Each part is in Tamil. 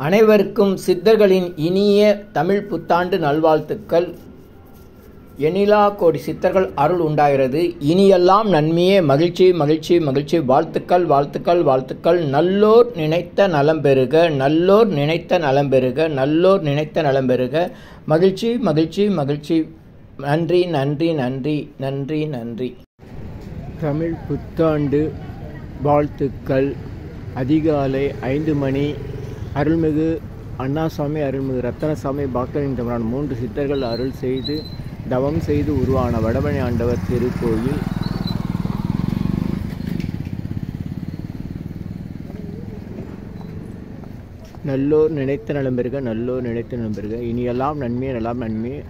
அனைவருக்கும் சித்தர்களின் இனிய தமிழ் புத்தாண்டு நல்வாழ்த்துக்கள். எண்ணிலா கோடி சித்தர்கள் அருள் உண்டாகிறது. இனியெல்லாம் நன்மையே, மகிழ்ச்சி மகிழ்ச்சி மகிழ்ச்சி. வாழ்த்துக்கள் வாழ்த்துக்கள் வாழ்த்துக்கள். நல்லோர் நினைத்த நலம் பெறுக, நல்லோர் நினைத்த நலம் பெறுக, நல்லோர் நினைத்த நலம் பெறுக. மகிழ்ச்சி மகிழ்ச்சி மகிழ்ச்சி. நன்றி நன்றி நன்றி நன்றி நன்றி. தமிழ் புத்தாண்டு வாழ்த்துக்கள். அதிகாலை 5 மணி அருள்மிகு அண்ணாசாமி, அருள்மிகு ரத்தனசாமி, பாக்டரின் தமிழன் 3 சித்தர்கள் அருள் செய்து தவம் செய்து உருவான வடபழனி ஆண்டவர் திருக்கோயில். நல்லோர் நினைத்த நலம் பெறுக, நல்லோர் நினைத்த நலம் பெறுக. இனியெல்லாம் நன்மையே, நலம் நன்மையே.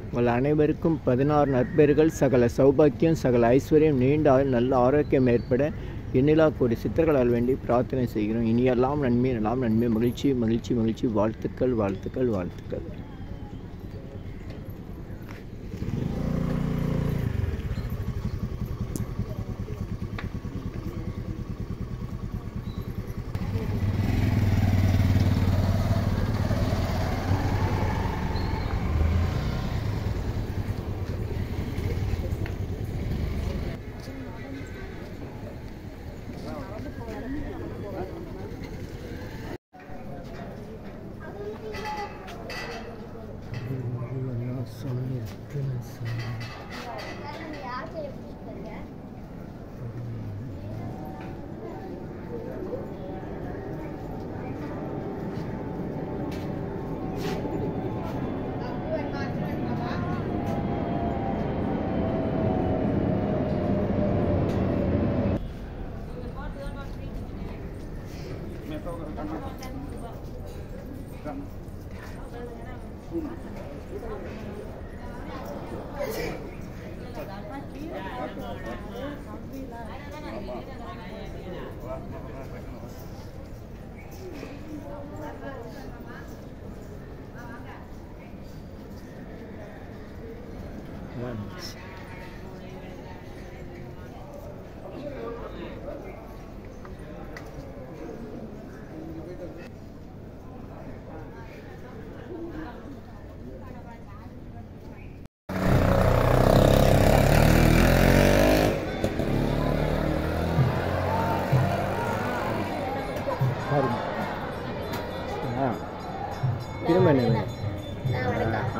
உங்கள் அனைவருக்கும் 16 நற்பெறுகள், சகல சௌபாக்கியம், சகல ஐஸ்வர்யம், நீண்ட நல்ல ஆரோக்கியம் ஏற்பட எண்ணிலா கோடி சித்தர்களால் வேண்டி பிரார்த்தனை செய்கிறோம். இனியெல்லாம் நன்மை, நலம் நன்மை. மகிழ்ச்சி மகிழ்ச்சி மகிழ்ச்சி. வாழ்த்துக்கள் வாழ்த்துக்கள் வாழ்த்துக்கள்.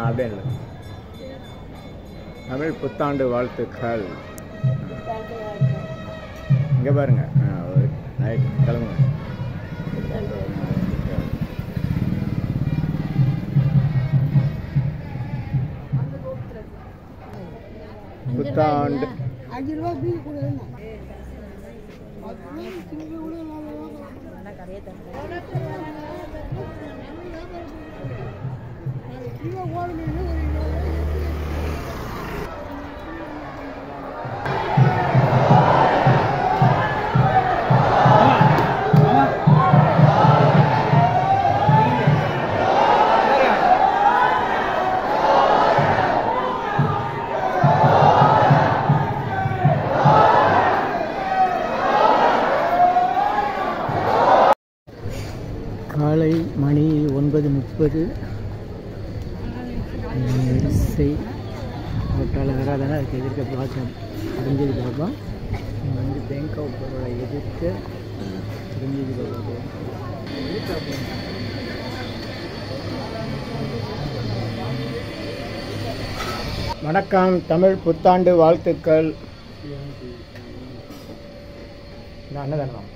அப்படியே இல்லை. தமிழ் புத்தாண்டு வாழ்த்துக்கள். இங்கே பாருங்க, கிளம்புங்க. புத்தாண்டு காலை மணி 9:30. வரிசை ஓட்டாளர் வராதானே அதுக்கு எதிர்க்க பார்க்க தெரிஞ்சது பாபா. வந்து பேங்க் ஆஃப் பரோடா எதிர்க்க தெரிஞ்சது பாபா. வணக்கம். தமிழ் புத்தாண்டு வாழ்த்துக்கள். அன்னதானம்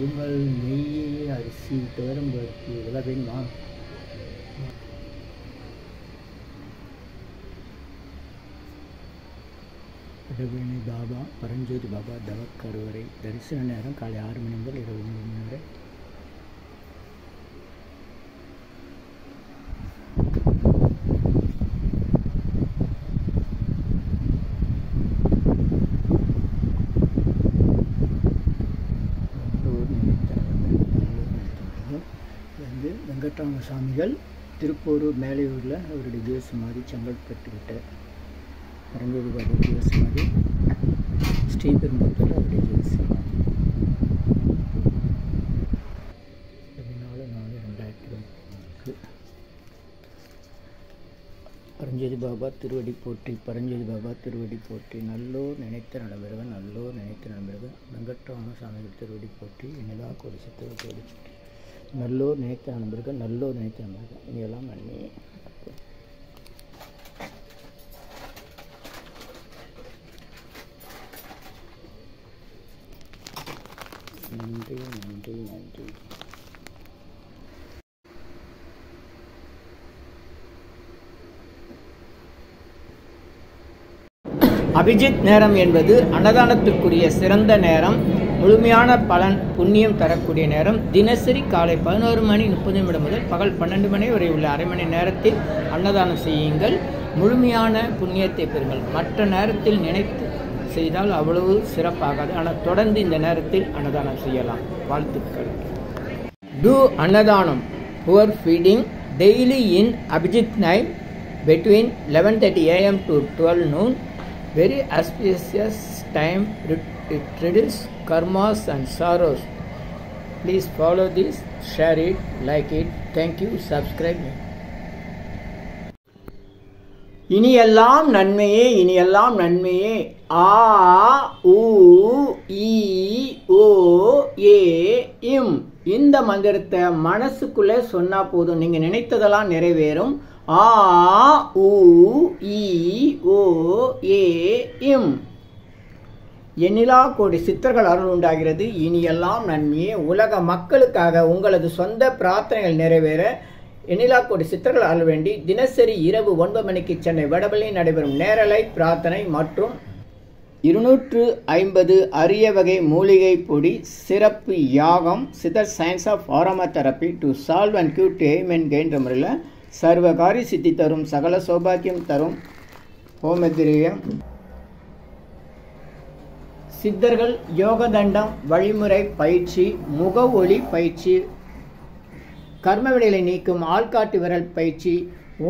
உங்கள் நெய், அரிசி, துவரம்பருப்பு இதெல்லாம் வேணுமா? வடபழனி பாபா, பரஞ்சோதி பாபா தவக்கருவறை. தரிசன நேரம் காலை 6 மணி முதல் இரவு 9 மணி வரை. வெங்கட்ராம சாமிகள் திருப்பூரூர் மேலையூரில் அவருடைய ஜீவசமாதி. செங்கல்பட்டுக்கிட்ட பரஞ்சோதி பாபா ஜீவசமாதி. ஸ்ரீபெரும்புத்தூர் அவருடைய ஜீவசமாதி. பாபா திருவடி போற்றி, பரஞ்சோதி பாபா திருவடி போற்றி. நல்லோர் நினைத்த நலம்பெறுக, நல்லோர் நினைத்த நலம்பெறுக. வெங்கட்ராம சாமிகள் திருவடி போற்றி, எனிலா கோடி சித்தர்கள் திருவடி போற்றி. நல்லோர் நினைத்த நலம்பெறுக, நல்லோர் நினைத்த நலம்பெறுக. இனியெல்லாம் நன்மை. நன்றி நன்றி நன்றி. அபிஜித் நேரம் என்பது அன்னதானத்திற்குரிய சிறந்த நேரம், முழுமையான பலன் புண்ணியம் தரக்கூடிய நேரம். தினசரி காலை 11:30 முதல் பகல் 12 மணி வரை உள்ள அரை மணி நேரத்தில் அன்னதானம் செய்யுங்கள். முழுமையான புண்ணியத்தை பெறுங்கள். மற்ற நேரத்தில் நினைத்து செய்தால் அவ்வளவு சிறப்பாகாது. ஆனால் தொடர்ந்து இந்த நேரத்தில் அன்னதானம் செய்யலாம். வாழ்த்துக்கள். Do அன்னதானம் poor feeding daily in Abhijit night between 11:30 AM to 12 noon. Very auspicious time. It reduces karmas and sorrows. Please follow this, share it, like it. Thank you. Subscribe me. இனியெல்லாம் நன்மையே, இனியெல்லாம் நன்மையே. ஆ உ ஈ ஓ ஏ இம். இந்த மந்திரத்தை மனசுக்குள்ளே சொன்னா போதும், நீங்க நினைத்ததெல்லாம் நிறைவேறும். ஆ உ ஈ ஓ ஏ இம். எண்ணிலா கோடி சித்தர்கள் அருள் உண்டாகிறது. இனியெல்லாம் நன்மையே. உலக மக்களுக்காக உங்களது சொந்த பிரார்த்தனைகள் நிறைவேற எண்ணிலா கோடி சித்தர்கள் அருள் வேண்டி தினசரி இரவு 9 மணிக்கு சென்னை வடபழனியில் நடைபெறும் நேரலை பிரார்த்தனை மற்றும் 250 அரிய வகை மூலிகை பொடி சிறப்பு யாகம் சித்தர் science of aroma therapy to solve and cure to aim and gain முறையில் சர்வகாரி சித்தி தரும், சகல சௌபாக்கியம் தரும் ஹோமதிரியம் சித்தர்கள் யோகதண்டம் வழிமுறை பயிற்சி, முக ஒளி பயிற்சி, கர்மவினைகளை நீக்கும் ஆள்காட்டு விரல் பயிற்சி,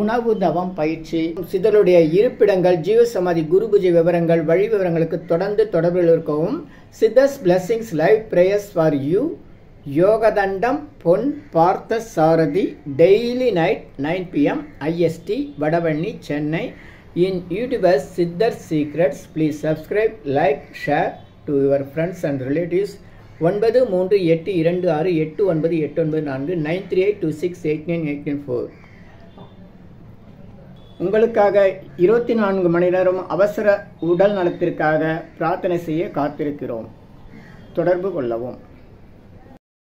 உணவு தவம் பயிற்சி, சித்தருடைய இருப்பிடங்கள், ஜீவசமாதி, குரு பூஜை விவரங்கள், வழி விவரங்களுக்கு தொடர்ந்து தொடர்பில் இருக்கவும். Siddhars blessings live prayers for you. Yogadandam Pon Partha Sarathi daily night 9 PM IST Vadapalani Chennai. In YouTubers Siddhar Secrets. Please subscribe, like, share to your friends and relatives. 9382268984 9382689894. உங்களுக்காக 24 மணி நேரம் அவசர உடல் நலத்திற்காக பிரார்த்தனை செய்ய காத்திருக்கிறோம். தொடர்பு கொள்ளவும்.